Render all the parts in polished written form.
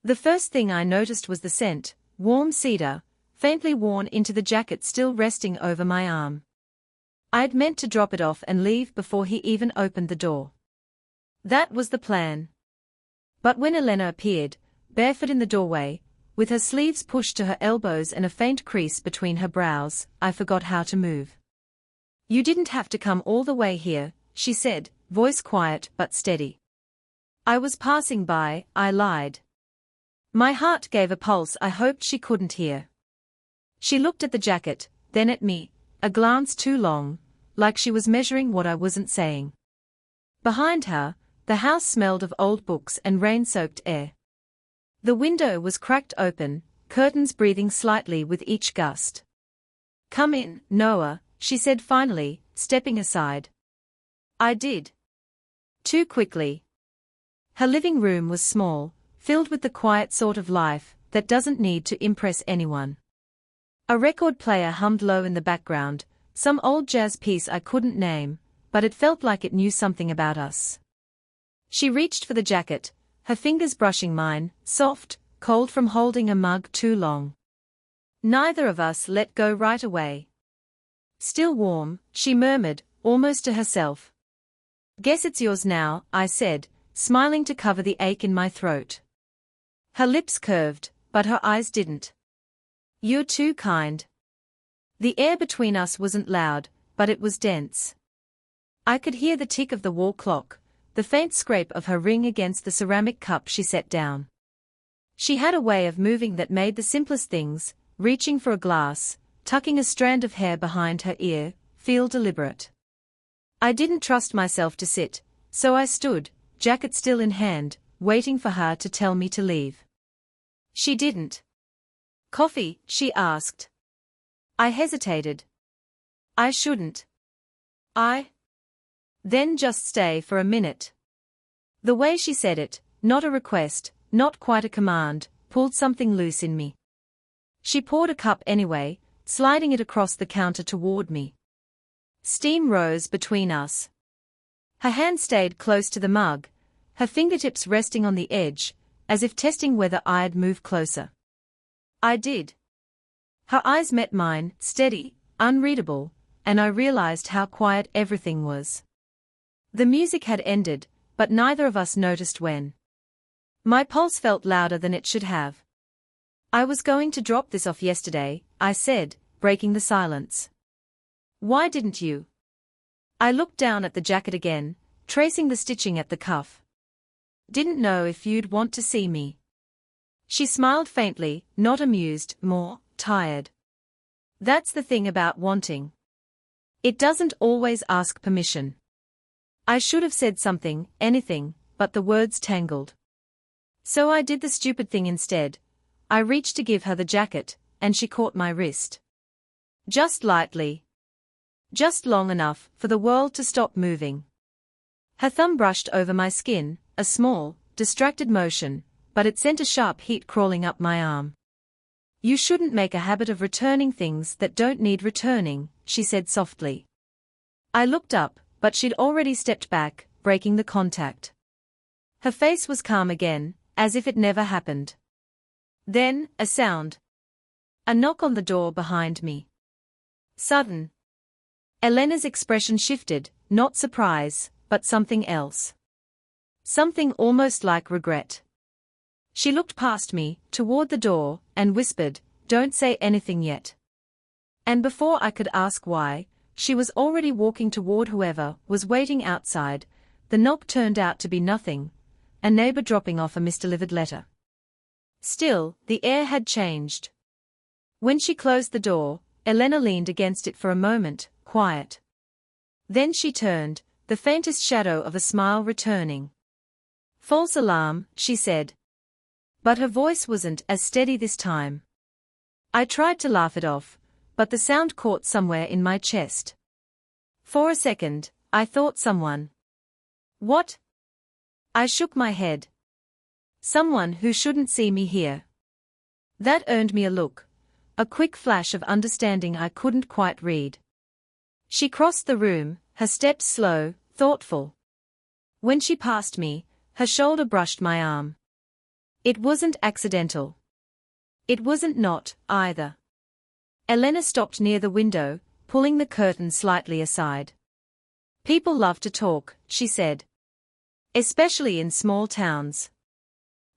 The first thing I noticed was the scent, warm cedar, faintly worn into the jacket still resting over my arm. I'd meant to drop it off and leave before he even opened the door. That was the plan. But when Elena appeared, barefoot in the doorway, with her sleeves pushed to her elbows and a faint crease between her brows, I forgot how to move. "You didn't have to come all the way here," she said, voice quiet but steady. "I was passing by," I lied. My heart gave a pulse I hoped she couldn't hear. She looked at the jacket, then at me, a glance too long, like she was measuring what I wasn't saying. Behind her, the house smelled of old books and rain-soaked air. The window was cracked open, curtains breathing slightly with each gust. "Come in, Noah," she said finally, stepping aside. I did. Too quickly. Her living room was small, filled with the quiet sort of life that doesn't need to impress anyone. A record player hummed low in the background, some old jazz piece I couldn't name, but it felt like it knew something about us. She reached for the jacket, her fingers brushing mine, soft, cold from holding a mug too long. Neither of us let go right away. "Still warm," she murmured, almost to herself. "Guess it's yours now," I said, smiling to cover the ache in my throat. Her lips curved, but her eyes didn't. "You're too kind." The air between us wasn't loud, but it was dense. I could hear the tick of the wall clock, the faint scrape of her ring against the ceramic cup she set down. She had a way of moving that made the simplest things, reaching for a glass, tucking a strand of hair behind her ear, feel deliberate. I didn't trust myself to sit, so I stood, jacket still in hand, waiting for her to tell me to leave. She didn't. "Coffee?" she asked. I hesitated. "I shouldn't." Then just stay for a minute." The way she said it, not a request, not quite a command, pulled something loose in me. She poured a cup anyway, sliding it across the counter toward me. Steam rose between us. Her hand stayed close to the mug, her fingertips resting on the edge, as if testing whether I'd move closer. I did. Her eyes met mine, steady, unreadable, and I realized how quiet everything was. The music had ended, but neither of us noticed when. My pulse felt louder than it should have. "I was going to drop this off yesterday," I said, breaking the silence. "Why didn't you?" I looked down at the jacket again, tracing the stitching at the cuff. "Didn't know if you'd want to see me." She smiled faintly, not amused, more tired. That's the thing about wanting. It doesn't always ask permission. I should have said something, anything, but the words tangled. So I did the stupid thing instead. I reached to give her the jacket, and she caught my wrist. Just lightly. Just long enough for the world to stop moving. Her thumb brushed over my skin, a small, distracted motion, but it sent a sharp heat crawling up my arm. "You shouldn't make a habit of returning things that don't need returning," she said softly. I looked up, but she'd already stepped back, breaking the contact. Her face was calm again, as if it never happened. Then, a sound. A knock on the door behind me. Sudden. Elena's expression shifted, not surprise, but something else. Something almost like regret. She looked past me, toward the door, and whispered, "Don't say anything yet." And before I could ask why, she was already walking toward whoever was waiting outside. The knock turned out to be nothing, a neighbor dropping off a misdelivered letter. Still, the air had changed. When she closed the door, Elena leaned against it for a moment, quiet. Then she turned, the faintest shadow of a smile returning. "False alarm," she said. But her voice wasn't as steady this time. I tried to laugh it off, but the sound caught somewhere in my chest. For a second, I thought someone. What? I shook my head. Someone who shouldn't see me here. That earned me a look, a quick flash of understanding I couldn't quite read. She crossed the room, her steps slow, thoughtful. When she passed me, her shoulder brushed my arm. It wasn't accidental. It wasn't not, either. Elena stopped near the window, pulling the curtain slightly aside. People love to talk, she said. Especially in small towns.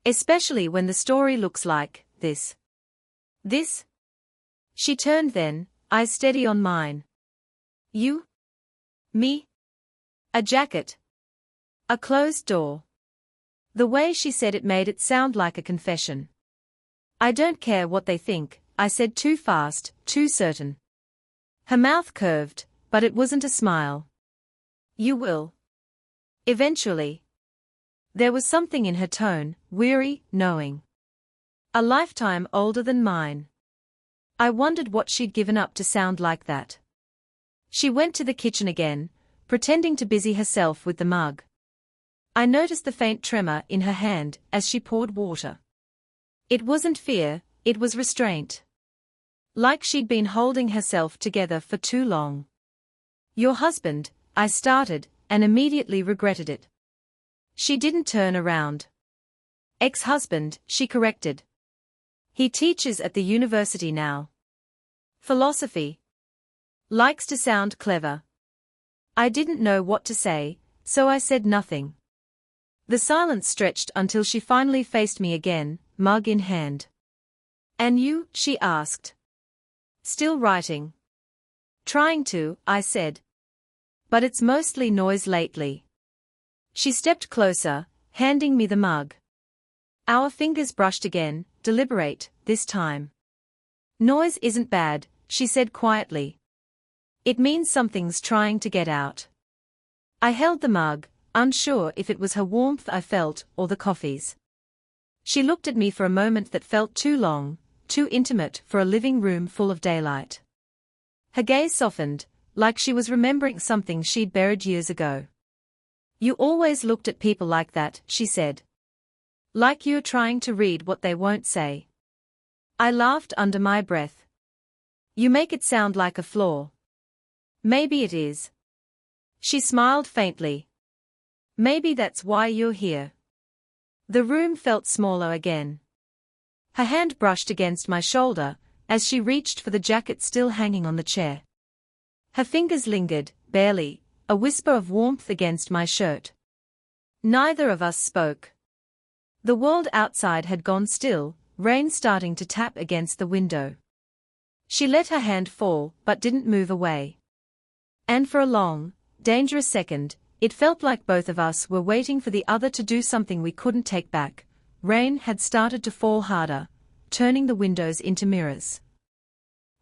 Especially when the story looks like this. This? She turned then, eyes steady on mine. You? Me? A jacket. A closed door. The way she said it made it sound like a confession. I don't care what they think, I said too fast, too certain. Her mouth curved, but it wasn't a smile. You will. Eventually. There was something in her tone, weary, knowing. A lifetime older than mine. I wondered what she'd given up to sound like that. She went to the kitchen again, pretending to busy herself with the mug. I noticed the faint tremor in her hand as she poured water. It wasn't fear, it was restraint. Like she'd been holding herself together for too long. Your husband, I started, and immediately regretted it. She didn't turn around. Ex-husband, she corrected. He teaches at the university now. Philosophy. Likes to sound clever. I didn't know what to say, so I said nothing. The silence stretched until she finally faced me again, mug in hand. And you, she asked. Still writing. Trying to, I said. But it's mostly noise lately. She stepped closer, handing me the mug. Our fingers brushed again, deliberate, this time. Noise isn't bad, she said quietly. It means something's trying to get out. I held the mug, unsure if it was her warmth I felt or the coffee's. She looked at me for a moment that felt too long, too intimate for a living room full of daylight. Her gaze softened, like she was remembering something she'd buried years ago. You always looked at people like that, she said. Like you're trying to read what they won't say. I laughed under my breath. You make it sound like a flaw. Maybe it is. She smiled faintly. Maybe that's why you're here. The room felt smaller again. Her hand brushed against my shoulder, as she reached for the jacket still hanging on the chair. Her fingers lingered, barely, a whisper of warmth against my shirt. Neither of us spoke. The world outside had gone still, rain starting to tap against the window. She let her hand fall, but didn't move away. And for a long, dangerous second, it felt like both of us were waiting for the other to do something we couldn't take back. Rain had started to fall harder, turning the windows into mirrors.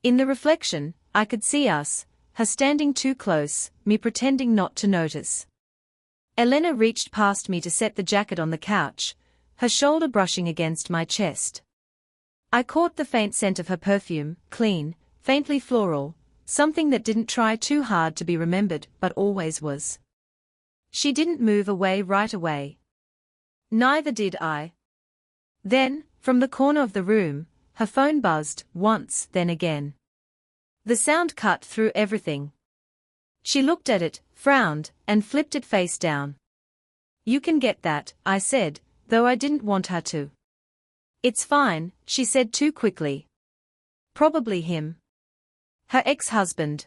In the reflection, I could see us, her standing too close, me pretending not to notice. Elena reached past me to set the jacket on the couch, her shoulder brushing against my chest. I caught the faint scent of her perfume, clean, faintly floral, something that didn't try too hard to be remembered but always was. She didn't move away right away. Neither did I. Then, from the corner of the room, her phone buzzed, once, then again. The sound cut through everything. She looked at it, frowned, and flipped it face down. You can get that, I said, though I didn't want her to. It's fine, she said too quickly. Probably him. Her ex-husband.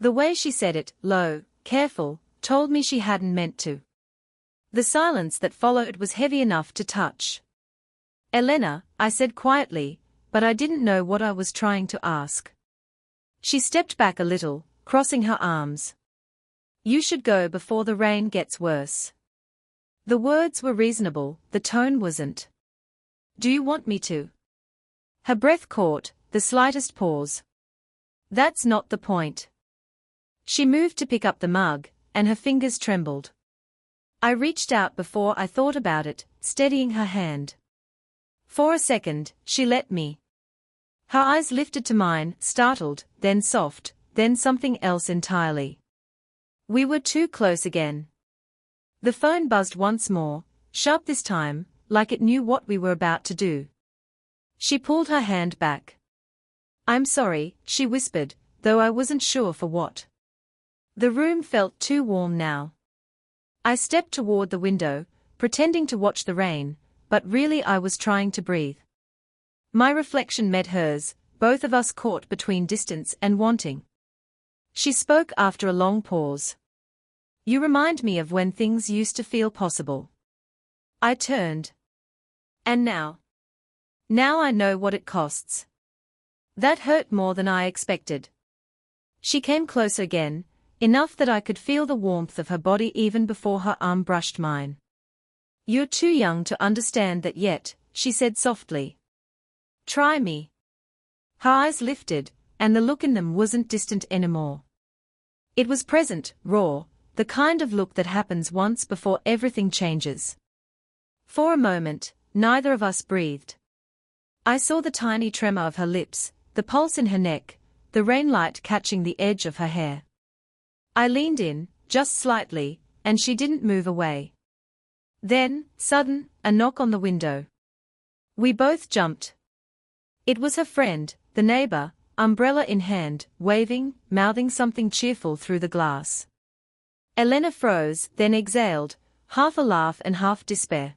The way she said it, low, careful, told me she hadn't meant to. The silence that followed was heavy enough to touch. Elena, I said quietly, but I didn't know what I was trying to ask. She stepped back a little, crossing her arms. You should go before the rain gets worse. The words were reasonable, the tone wasn't. Do you want me to? Her breath caught, the slightest pause. That's not the point. She moved to pick up the mug, and her fingers trembled. I reached out before I thought about it, steadying her hand. For a second, she let me. Her eyes lifted to mine, startled, then soft, then something else entirely. We were too close again. The phone buzzed once more, sharp this time, like it knew what we were about to do. She pulled her hand back. I'm sorry, she whispered, though I wasn't sure for what. The room felt too warm now. I stepped toward the window, pretending to watch the rain, but really I was trying to breathe. My reflection met hers, both of us caught between distance and wanting. She spoke after a long pause. You remind me of when things used to feel possible. I turned. And now? Now I know what it costs. That hurt more than I expected. She came closer again, enough that I could feel the warmth of her body even before her arm brushed mine. You're too young to understand that yet, she said softly. Try me. Her eyes lifted, and the look in them wasn't distant anymore. It was present, raw, the kind of look that happens once before everything changes. For a moment, neither of us breathed. I saw the tiny tremor of her lips, the pulse in her neck, the rainlight catching the edge of her hair. I leaned in, just slightly, and she didn't move away. Then, sudden, a knock on the window. We both jumped. It was her friend, the neighbor, umbrella in hand, waving, mouthing something cheerful through the glass. Elena froze, then exhaled, half a laugh and half despair.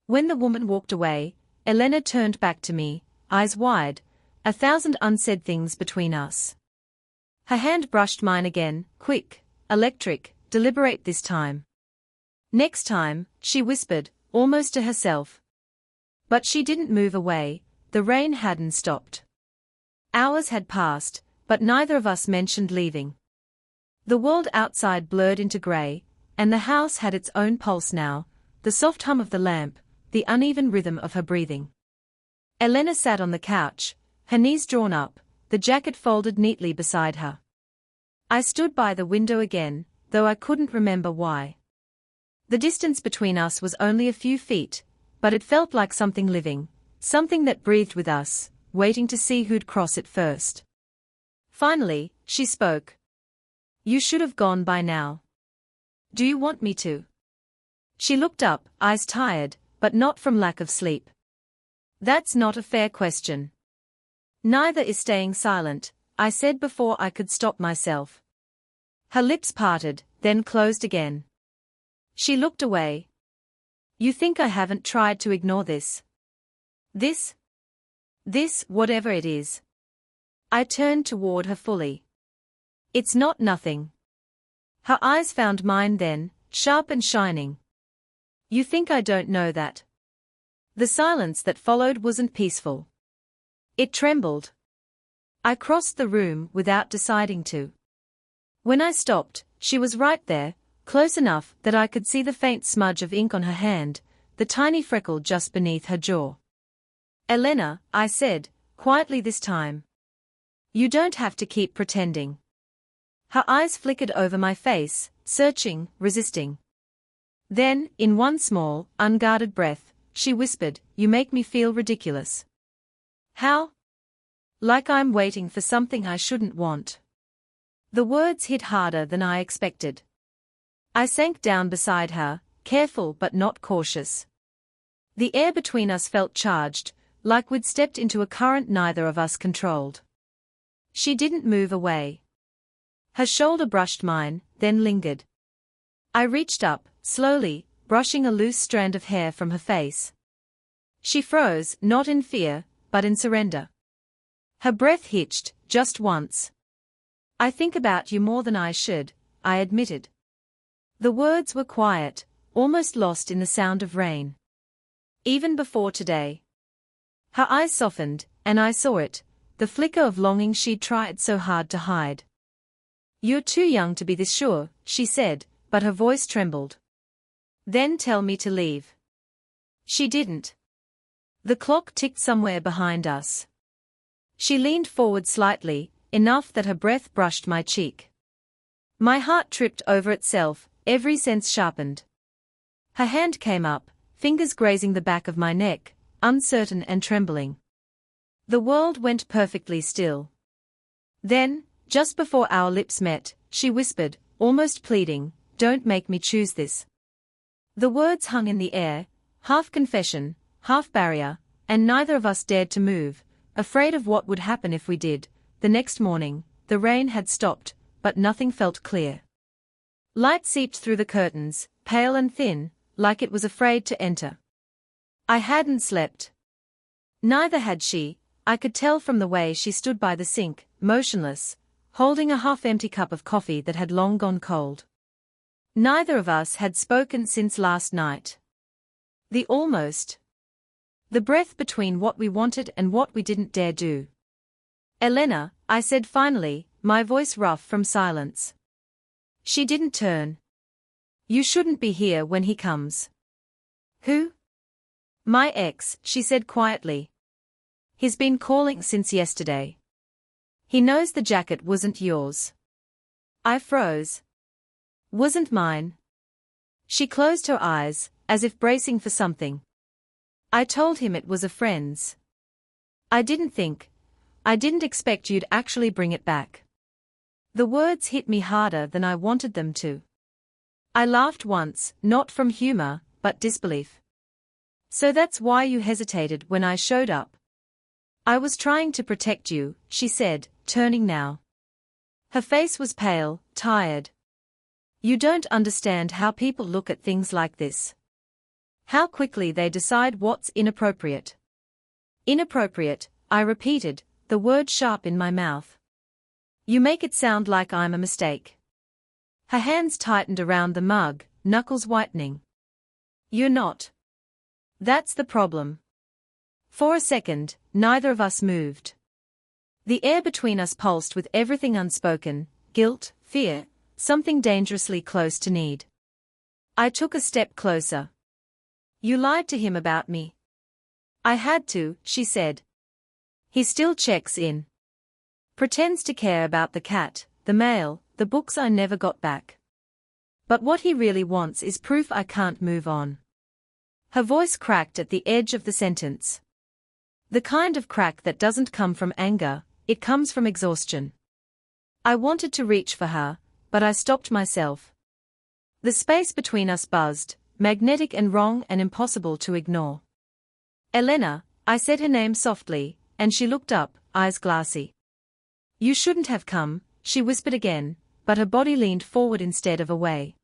When the woman walked away, Elena turned back to me, eyes wide, 1,000 unsaid things between us. Her hand brushed mine again, quick, electric, deliberate this time. Next time, she whispered, almost to herself. But she didn't move away, the rain hadn't stopped. Hours had passed, but neither of us mentioned leaving. The world outside blurred into grey, and the house had its own pulse now, the soft hum of the lamp, the uneven rhythm of her breathing. Elena sat on the couch, her knees drawn up, the jacket folded neatly beside her. I stood by the window again, though I couldn't remember why. The distance between us was only a few feet, but it felt like something living, something that breathed with us, waiting to see who'd cross it first. Finally, she spoke. You should have gone by now. Do you want me to? She looked up, eyes tired, but not from lack of sleep. That's not a fair question. Neither is staying silent, I said before I could stop myself. Her lips parted, then closed again. She looked away. You think I haven't tried to ignore this? This, whatever it is. I turned toward her fully. It's not nothing. Her eyes found mine then, sharp and shining. You think I don't know that? The silence that followed wasn't peaceful. It trembled. I crossed the room without deciding to. When I stopped, she was right there, close enough that I could see the faint smudge of ink on her hand, the tiny freckle just beneath her jaw. Elena, I said, quietly this time. You don't have to keep pretending. Her eyes flickered over my face, searching, resisting. Then, in one small, unguarded breath, she whispered, You make me feel ridiculous. How? Like I'm waiting for something I shouldn't want. The words hit harder than I expected. I sank down beside her, careful but not cautious. The air between us felt charged, like we'd stepped into a current neither of us controlled. She didn't move away. Her shoulder brushed mine, then lingered. I reached up, slowly, brushing a loose strand of hair from her face. She froze, not in fear, but in surrender. Her breath hitched, just once. I think about you more than I should, I admitted. The words were quiet, almost lost in the sound of rain. Even before today. Her eyes softened, and I saw it, the flicker of longing she'd tried so hard to hide. You're too young to be this sure, she said, but her voice trembled. Then tell me to leave. She didn't. The clock ticked somewhere behind us. She leaned forward slightly, enough that her breath brushed my cheek. My heart tripped over itself, every sense sharpened. Her hand came up, fingers grazing the back of my neck, uncertain and trembling. The world went perfectly still. Then, just before our lips met, she whispered, almost pleading, Don't make me choose this. The words hung in the air, half confession, half barrier, and neither of us dared to move, afraid of what would happen if we did. The next morning, the rain had stopped, but nothing felt clear. Light seeped through the curtains, pale and thin, like it was afraid to enter. I hadn't slept. Neither had she. I could tell from the way she stood by the sink, motionless, holding a half-empty cup of coffee that had long gone cold. Neither of us had spoken since last night. The breath between what we wanted and what we didn't dare do. Elena, I said finally, my voice rough from silence. She didn't turn. You shouldn't be here when he comes. Who? My ex, she said quietly. He's been calling since yesterday. He knows the jacket wasn't yours. I froze. Wasn't mine. She closed her eyes, as if bracing for something. I told him it was a friend's. I didn't expect you'd actually bring it back. The words hit me harder than I wanted them to. I laughed once, not from humor, but disbelief. So that's why you hesitated when I showed up. I was trying to protect you, she said, turning now. Her face was pale, tired. You don't understand how people look at things like this. How quickly they decide what's inappropriate. Inappropriate, I repeated, the word sharp in my mouth. You make it sound like I'm a mistake. Her hands tightened around the mug, knuckles whitening. You're not. That's the problem. For a second, neither of us moved. The air between us pulsed with everything unspoken, guilt, fear, something dangerously close to need. I took a step closer. You lied to him about me. I had to, she said. He still checks in. Pretends to care about the cat, the mail, the books I never got back. But what he really wants is proof I can't move on. Her voice cracked at the edge of the sentence. The kind of crack that doesn't come from anger, it comes from exhaustion. I wanted to reach for her, but I stopped myself. The space between us buzzed, magnetic and wrong and impossible to ignore. Elena, I said her name softly, and she looked up, eyes glassy. You shouldn't have come, she whispered again, but her body leaned forward instead of away.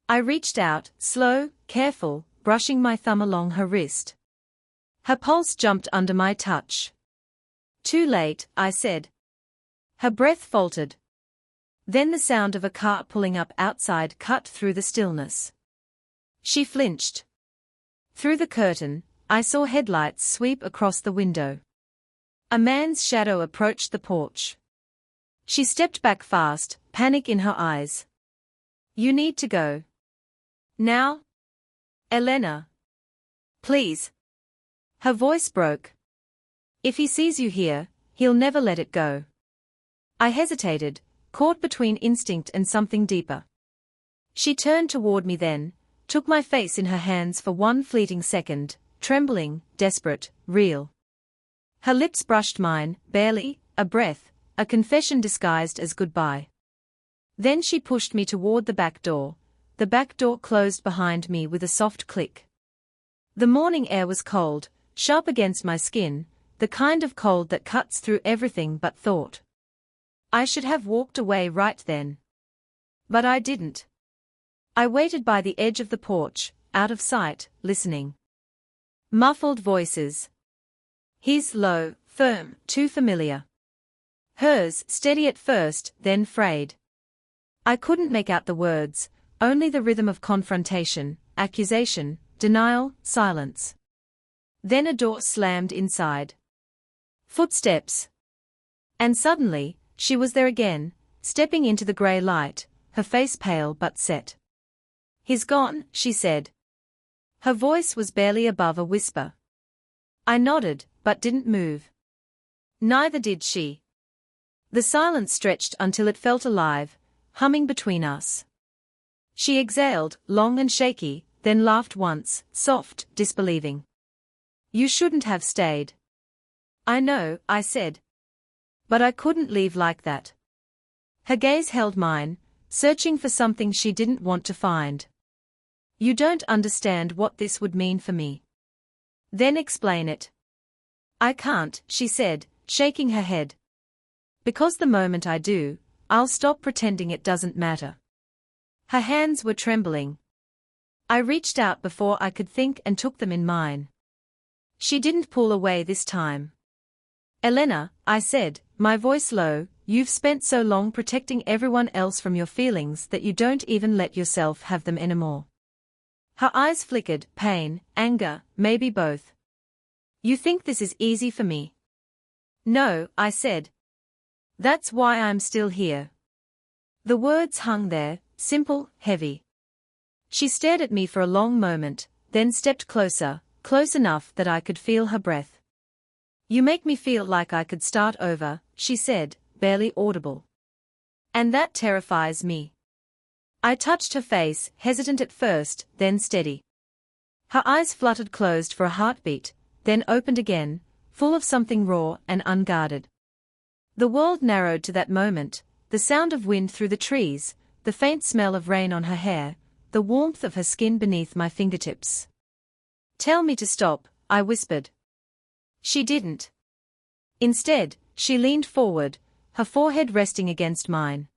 I reached out, slow, careful, brushing my thumb along her wrist. Her pulse jumped under my touch. Too late, I said. Her breath faltered. Then the sound of a car pulling up outside cut through the stillness. She flinched. Through the curtain, I saw headlights sweep across the window. A man's shadow approached the porch. She stepped back fast, panic in her eyes. You need to go. Now? Elena. Please. Her voice broke. If he sees you here, he'll never let it go. I hesitated, caught between instinct and something deeper. She turned toward me then, took my face in her hands for one fleeting second, trembling, desperate, real. Her lips brushed mine, barely, a breath, a confession disguised as goodbye. Then she pushed me toward the back door. The back door closed behind me with a soft click. The morning air was cold, sharp against my skin, the kind of cold that cuts through everything but thought. I should have walked away right then. But I didn't. I waited by the edge of the porch, out of sight, listening. Muffled voices. His low, firm, too familiar. Hers, steady at first, then frayed. I couldn't make out the words, only the rhythm of confrontation, accusation, denial, silence. Then a door slammed inside. Footsteps. And suddenly, she was there again, stepping into the grey light, her face pale but set. He's gone, she said. Her voice was barely above a whisper. I nodded, but didn't move. Neither did she. The silence stretched until it felt alive, humming between us. She exhaled, long and shaky, then laughed once, soft, disbelieving. You shouldn't have stayed. I know, I said. But I couldn't leave like that. Her gaze held mine, searching for something she didn't want to find. You don't understand what this would mean for me. Then explain it. I can't, she said, shaking her head. Because the moment I do, I'll stop pretending it doesn't matter. Her hands were trembling. I reached out before I could think and took them in mine. She didn't pull away this time. Elena, I said, my voice low, you've spent so long protecting everyone else from your feelings that you don't even let yourself have them anymore. Her eyes flickered, pain, anger, maybe both. You think this is easy for me? No, I said. That's why I'm still here. The words hung there, simple, heavy. She stared at me for a long moment, then stepped closer, close enough that I could feel her breath. You make me feel like I could start over, she said, barely audible. And that terrifies me. I touched her face, hesitant at first, then steady. Her eyes fluttered closed for a heartbeat, then opened again, full of something raw and unguarded. The world narrowed to that moment, the sound of wind through the trees, the faint smell of rain on her hair, the warmth of her skin beneath my fingertips. Tell me to stop, I whispered. She didn't. Instead, she leaned forward, her forehead resting against mine.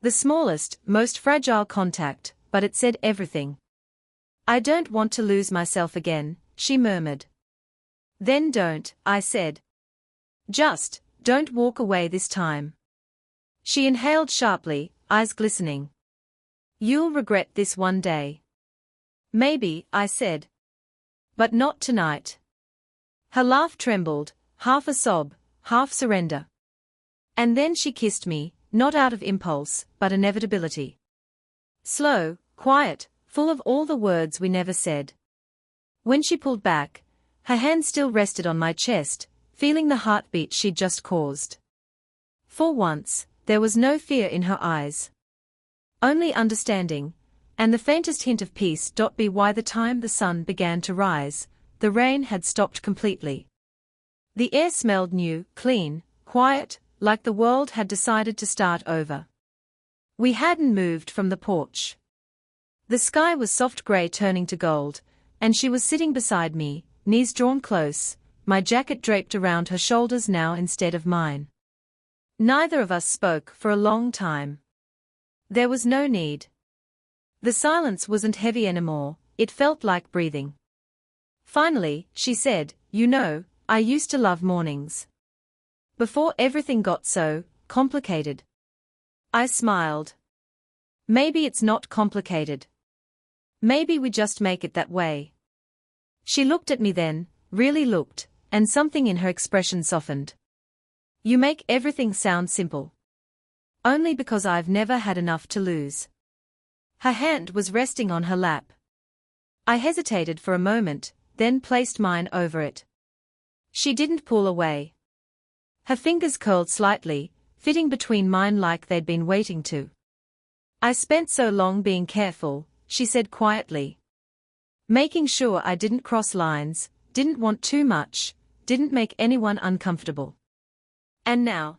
The smallest, most fragile contact, but it said everything. I don't want to lose myself again, she murmured. Then don't, I said. Just, don't walk away this time. She inhaled sharply, eyes glistening. You'll regret this one day. Maybe, I said. But not tonight. Her laugh trembled, half a sob, half surrender. And then she kissed me, not out of impulse, but inevitability. Slow, quiet, full of all the words we never said. When she pulled back, her hand still rested on my chest, feeling the heartbeat she'd just caused. For once, there was no fear in her eyes. Only understanding, and the faintest hint of peace. By the time the sun began to rise, the rain had stopped completely. The air smelled new, clean, quiet, like the world had decided to start over. We hadn't moved from the porch. The sky was soft grey turning to gold, and she was sitting beside me, knees drawn close, my jacket draped around her shoulders now instead of mine. Neither of us spoke for a long time. There was no need. The silence wasn't heavy anymore, it felt like breathing. Finally, she said, you know, I used to love mornings. Before everything got so complicated. I smiled. Maybe it's not complicated. Maybe we just make it that way. She looked at me then, really looked, and something in her expression softened. You make everything sound simple. Only because I've never had enough to lose. Her hand was resting on her lap. I hesitated for a moment, then placed mine over it. She didn't pull away. Her fingers curled slightly, fitting between mine like they'd been waiting to. I spent so long being careful, she said quietly. Making sure I didn't cross lines, didn't want too much, didn't make anyone uncomfortable. And now?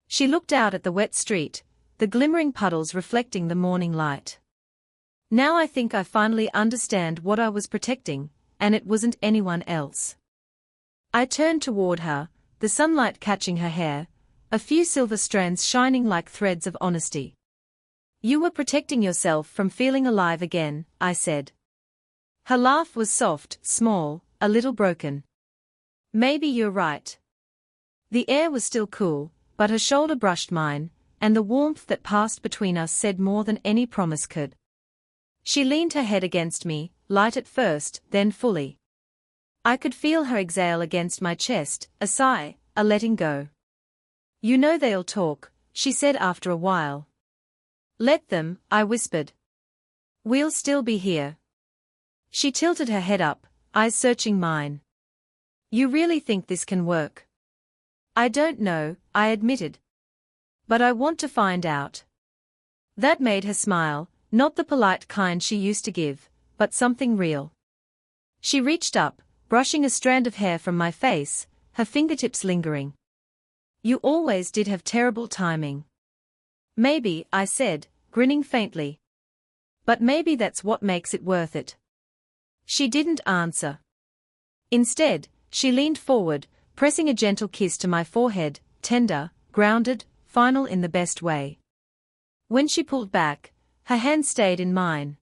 She looked out at the wet street, the glimmering puddles reflecting the morning light. Now I think I finally understand what I was protecting, and it wasn't anyone else. I turned toward her, the sunlight catching her hair, a few silver strands shining like threads of honesty. You were protecting yourself from feeling alive again, I said. Her laugh was soft, small, a little broken. Maybe you're right. The air was still cool, but her shoulder brushed mine, and the warmth that passed between us said more than any promise could. She leaned her head against me, light at first, then fully. I could feel her exhale against my chest, a sigh, a letting go. You know they'll talk, she said after a while. Let them, I whispered. We'll still be here. She tilted her head up, eyes searching mine. You really think this can work? I don't know, I admitted. But I want to find out. That made her smile, not the polite kind she used to give, but something real. She reached up, brushing a strand of hair from my face, her fingertips lingering. You always did have terrible timing. Maybe, I said, grinning faintly. But maybe that's what makes it worth it. She didn't answer. Instead, she leaned forward, pressing a gentle kiss to my forehead, tender, grounded, final in the best way. When she pulled back, her hand stayed in mine.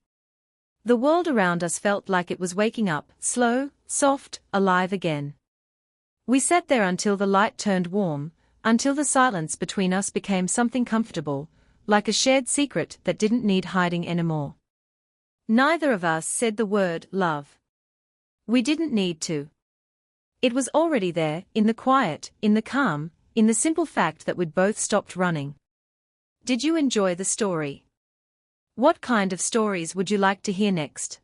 The world around us felt like it was waking up, slow, soft, alive again. We sat there until the light turned warm, until the silence between us became something comfortable, like a shared secret that didn't need hiding anymore. Neither of us said the word love. We didn't need to. It was already there, in the quiet, in the calm, in the simple fact that we'd both stopped running. Did you enjoy the story? What kind of stories would you like to hear next?